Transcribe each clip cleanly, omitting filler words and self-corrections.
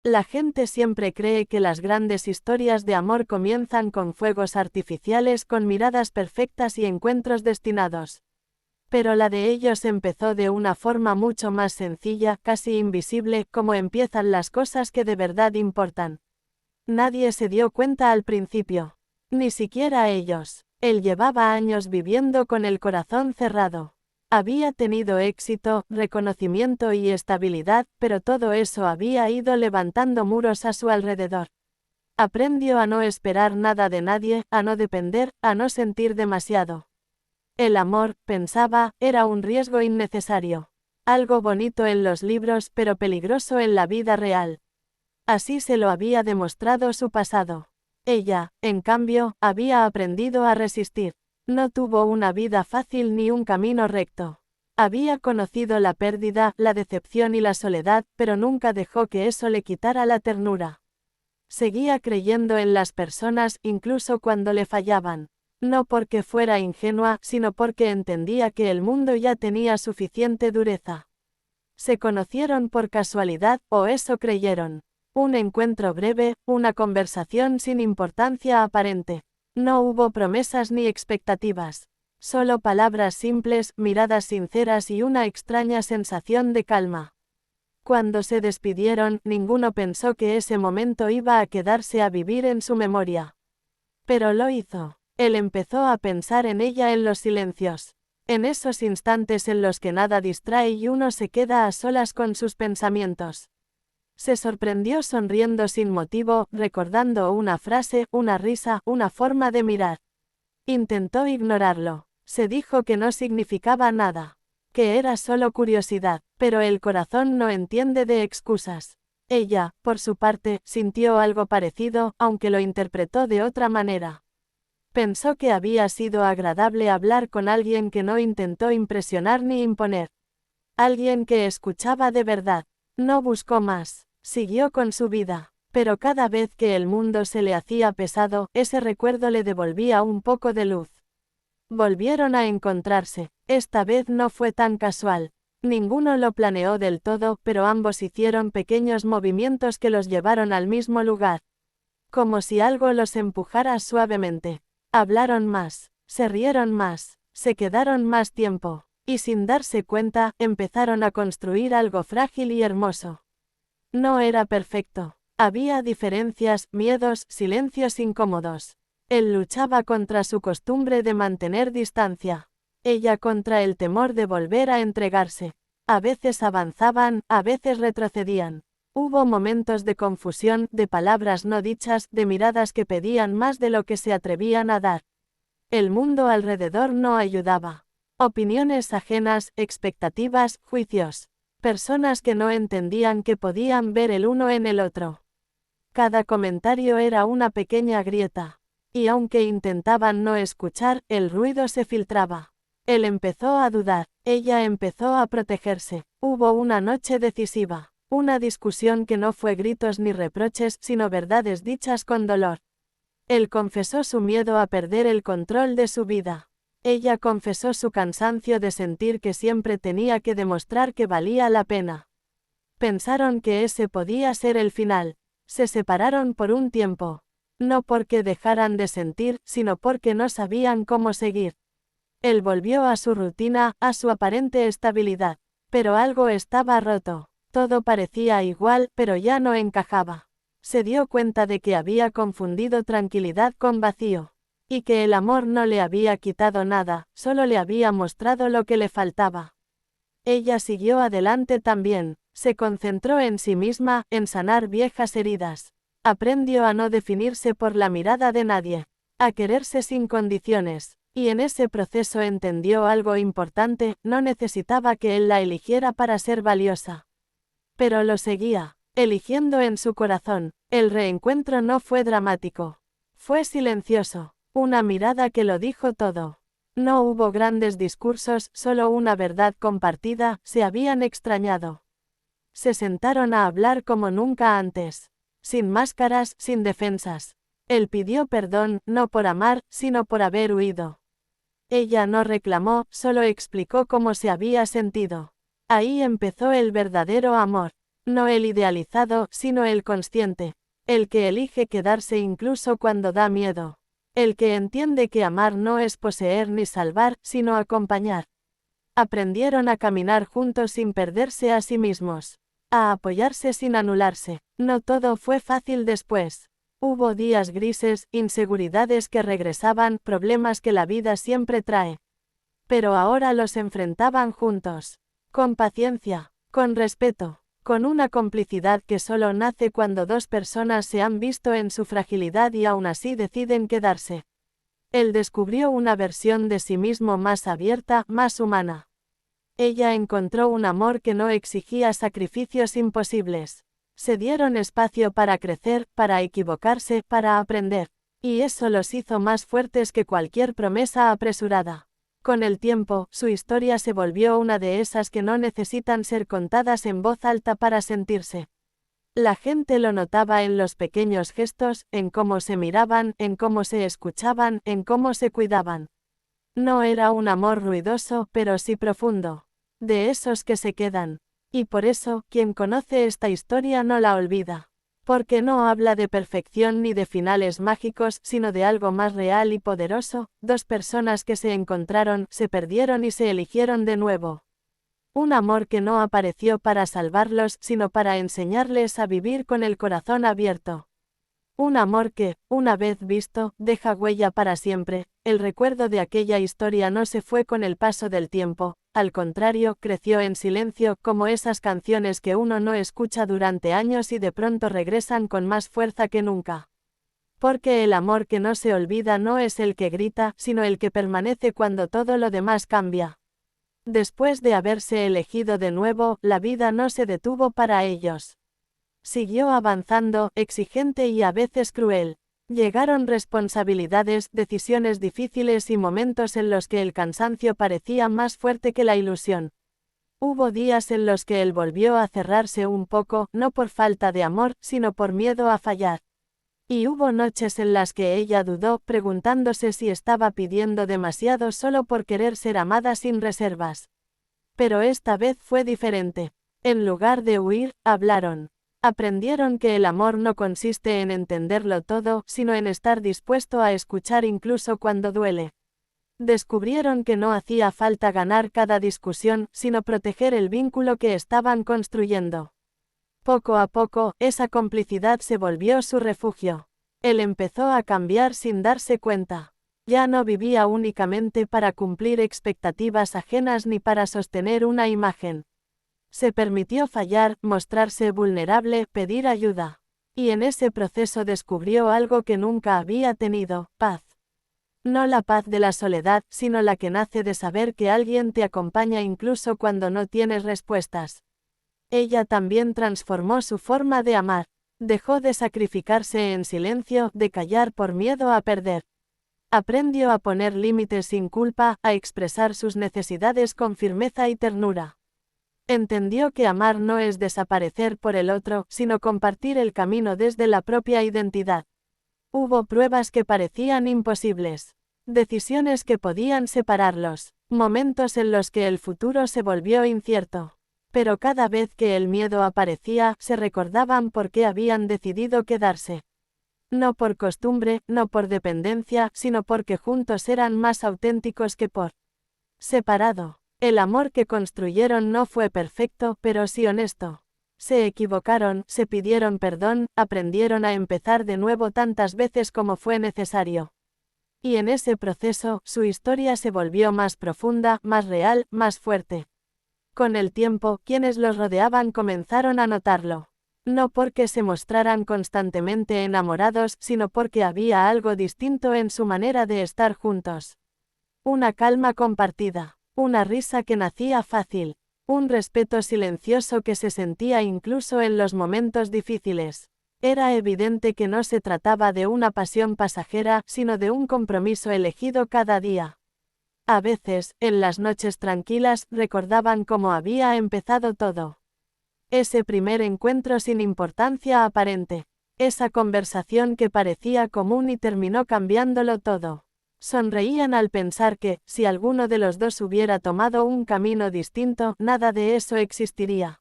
La gente siempre cree que las grandes historias de amor comienzan con fuegos artificiales, con miradas perfectas y encuentros destinados. Pero la de ellos empezó de una forma mucho más sencilla, casi invisible, como empiezan las cosas que de verdad importan. Nadie se dio cuenta al principio. Ni siquiera ellos. Él llevaba años viviendo con el corazón cerrado. Había tenido éxito, reconocimiento y estabilidad, pero todo eso había ido levantando muros a su alrededor. Aprendió a no esperar nada de nadie, a no depender, a no sentir demasiado. El amor, pensaba, era un riesgo innecesario. Algo bonito en los libros, pero peligroso en la vida real. Así se lo había demostrado su pasado. Ella, en cambio, había aprendido a resistir. No tuvo una vida fácil ni un camino recto. Había conocido la pérdida, la decepción y la soledad, pero nunca dejó que eso le quitara la ternura. Seguía creyendo en las personas, incluso cuando le fallaban. No porque fuera ingenua, sino porque entendía que el mundo ya tenía suficiente dureza. Se conocieron por casualidad, o eso creyeron. Un encuentro breve, una conversación sin importancia aparente. No hubo promesas ni expectativas. Solo palabras simples, miradas sinceras y una extraña sensación de calma. Cuando se despidieron, ninguno pensó que ese momento iba a quedarse a vivir en su memoria. Pero lo hizo. Él empezó a pensar en ella en los silencios. En esos instantes en los que nada distrae y uno se queda a solas con sus pensamientos. Se sorprendió sonriendo sin motivo, recordando una frase, una risa, una forma de mirar. Intentó ignorarlo. Se dijo que no significaba nada. Que era solo curiosidad, pero el corazón no entiende de excusas. Ella, por su parte, sintió algo parecido, aunque lo interpretó de otra manera. Pensó que había sido agradable hablar con alguien que no intentó impresionar ni imponer. Alguien que escuchaba de verdad. No buscó más. Siguió con su vida. Pero cada vez que el mundo se le hacía pesado, ese recuerdo le devolvía un poco de luz. Volvieron a encontrarse. Esta vez no fue tan casual. Ninguno lo planeó del todo, pero ambos hicieron pequeños movimientos que los llevaron al mismo lugar. Como si algo los empujara suavemente. Hablaron más, se rieron más, se quedaron más tiempo, y sin darse cuenta, empezaron a construir algo frágil y hermoso. No era perfecto. Había diferencias, miedos, silencios incómodos. Él luchaba contra su costumbre de mantener distancia. Ella contra el temor de volver a entregarse. A veces avanzaban, a veces retrocedían. Hubo momentos de confusión, de palabras no dichas, de miradas que pedían más de lo que se atrevían a dar. El mundo alrededor no ayudaba. Opiniones ajenas, expectativas, juicios. Personas que no entendían que podían ver el uno en el otro. Cada comentario era una pequeña grieta. Y aunque intentaban no escuchar, el ruido se filtraba. Él empezó a dudar, ella empezó a protegerse. Hubo una noche decisiva. Una discusión que no fue gritos ni reproches, sino verdades dichas con dolor. Él confesó su miedo a perder el control de su vida. Ella confesó su cansancio de sentir que siempre tenía que demostrar que valía la pena. Pensaron que ese podía ser el final. Se separaron por un tiempo. No porque dejaran de sentir, sino porque no sabían cómo seguir. Él volvió a su rutina, a su aparente estabilidad. Pero algo estaba roto. Todo parecía igual, pero ya no encajaba. Se dio cuenta de que había confundido tranquilidad con vacío. Y que el amor no le había quitado nada, solo le había mostrado lo que le faltaba. Ella siguió adelante también. Se concentró en sí misma, en sanar viejas heridas. Aprendió a no definirse por la mirada de nadie. A quererse sin condiciones. Y en ese proceso entendió algo importante, no necesitaba que él la eligiera para ser valiosa. Pero lo seguía, eligiendo en su corazón. El reencuentro no fue dramático. Fue silencioso. Una mirada que lo dijo todo. No hubo grandes discursos, solo una verdad compartida, se habían extrañado. Se sentaron a hablar como nunca antes. Sin máscaras, sin defensas. Él pidió perdón, no por amar, sino por haber huido. Ella no reclamó, solo explicó cómo se había sentido. Ahí empezó el verdadero amor. No el idealizado, sino el consciente. El que elige quedarse incluso cuando da miedo. El que entiende que amar no es poseer ni salvar, sino acompañar. Aprendieron a caminar juntos sin perderse a sí mismos. A apoyarse sin anularse. No todo fue fácil después. Hubo días grises, inseguridades que regresaban, problemas que la vida siempre trae. Pero ahora los enfrentaban juntos. Con paciencia, con respeto, con una complicidad que solo nace cuando dos personas se han visto en su fragilidad y aún así deciden quedarse. Él descubrió una versión de sí mismo más abierta, más humana. Ella encontró un amor que no exigía sacrificios imposibles. Se dieron espacio para crecer, para equivocarse, para aprender. Y eso los hizo más fuertes que cualquier promesa apresurada. Con el tiempo, su historia se volvió una de esas que no necesitan ser contadas en voz alta para sentirse. La gente lo notaba en los pequeños gestos, en cómo se miraban, en cómo se escuchaban, en cómo se cuidaban. No era un amor ruidoso, pero sí profundo. De esos que se quedan. Y por eso, quien conoce esta historia no la olvida. Porque no habla de perfección ni de finales mágicos, sino de algo más real y poderoso, dos personas que se encontraron, se perdieron y se eligieron de nuevo. Un amor que no apareció para salvarlos, sino para enseñarles a vivir con el corazón abierto. Un amor que, una vez visto, deja huella para siempre. El recuerdo de aquella historia no se fue con el paso del tiempo, al contrario, creció en silencio, como esas canciones que uno no escucha durante años y de pronto regresan con más fuerza que nunca. Porque el amor que no se olvida no es el que grita, sino el que permanece cuando todo lo demás cambia. Después de haberse elegido de nuevo, la vida no se detuvo para ellos. Siguió avanzando, exigente y a veces cruel. Llegaron responsabilidades, decisiones difíciles y momentos en los que el cansancio parecía más fuerte que la ilusión. Hubo días en los que él volvió a cerrarse un poco, no por falta de amor, sino por miedo a fallar. Y hubo noches en las que ella dudó, preguntándose si estaba pidiendo demasiado solo por querer ser amada sin reservas. Pero esta vez fue diferente. En lugar de huir, hablaron. Aprendieron que el amor no consiste en entenderlo todo, sino en estar dispuesto a escuchar incluso cuando duele. Descubrieron que no hacía falta ganar cada discusión, sino proteger el vínculo que estaban construyendo. Poco a poco, esa complicidad se volvió su refugio. Él empezó a cambiar sin darse cuenta. Ya no vivía únicamente para cumplir expectativas ajenas ni para sostener una imagen. Se permitió fallar, mostrarse vulnerable, pedir ayuda. Y en ese proceso descubrió algo que nunca había tenido, paz. No la paz de la soledad, sino la que nace de saber que alguien te acompaña incluso cuando no tienes respuestas. Ella también transformó su forma de amar. Dejó de sacrificarse en silencio, de callar por miedo a perder. Aprendió a poner límites sin culpa, a expresar sus necesidades con firmeza y ternura. Entendió que amar no es desaparecer por el otro, sino compartir el camino desde la propia identidad. Hubo pruebas que parecían imposibles. Decisiones que podían separarlos. Momentos en los que el futuro se volvió incierto. Pero cada vez que el miedo aparecía, se recordaban por qué habían decidido quedarse. No por costumbre, no por dependencia, sino porque juntos eran más auténticos que por separado. El amor que construyeron no fue perfecto, pero sí honesto. Se equivocaron, se pidieron perdón, aprendieron a empezar de nuevo tantas veces como fue necesario. Y en ese proceso, su historia se volvió más profunda, más real, más fuerte. Con el tiempo, quienes los rodeaban comenzaron a notarlo. No porque se mostraran constantemente enamorados, sino porque había algo distinto en su manera de estar juntos. Una calma compartida. Una risa que nacía fácil, un respeto silencioso que se sentía incluso en los momentos difíciles. Era evidente que no se trataba de una pasión pasajera, sino de un compromiso elegido cada día. A veces, en las noches tranquilas, recordaban cómo había empezado todo. Ese primer encuentro sin importancia aparente. Esa conversación que parecía común y terminó cambiándolo todo. Sonreían al pensar que, si alguno de los dos hubiera tomado un camino distinto, nada de eso existiría.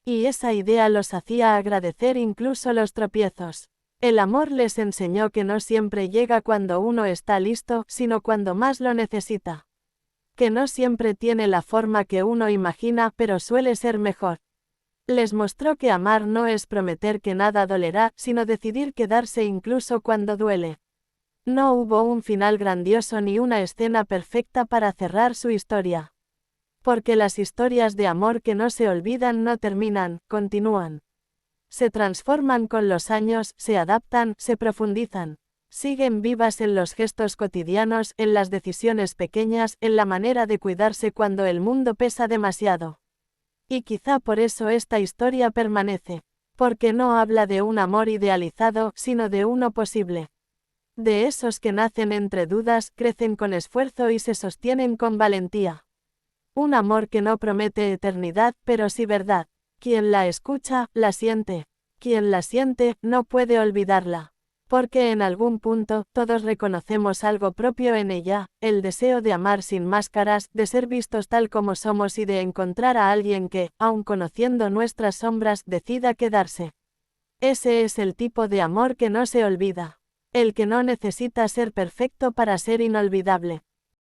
Y esa idea los hacía agradecer incluso los tropiezos. El amor les enseñó que no siempre llega cuando uno está listo, sino cuando más lo necesita. Que no siempre tiene la forma que uno imagina, pero suele ser mejor. Les mostró que amar no es prometer que nada dolerá, sino decidir quedarse incluso cuando duele. No hubo un final grandioso ni una escena perfecta para cerrar su historia. Porque las historias de amor que no se olvidan no terminan, continúan. Se transforman con los años, se adaptan, se profundizan. Siguen vivas en los gestos cotidianos, en las decisiones pequeñas, en la manera de cuidarse cuando el mundo pesa demasiado. Y quizá por eso esta historia permanece. Porque no habla de un amor idealizado, sino de uno posible. De esos que nacen entre dudas, crecen con esfuerzo y se sostienen con valentía. Un amor que no promete eternidad, pero sí verdad. Quien la escucha, la siente. Quien la siente, no puede olvidarla. Porque en algún punto, todos reconocemos algo propio en ella, el deseo de amar sin máscaras, de ser vistos tal como somos y de encontrar a alguien que, aun conociendo nuestras sombras, decida quedarse. Ese es el tipo de amor que no se olvida. El que no necesita ser perfecto para ser inolvidable.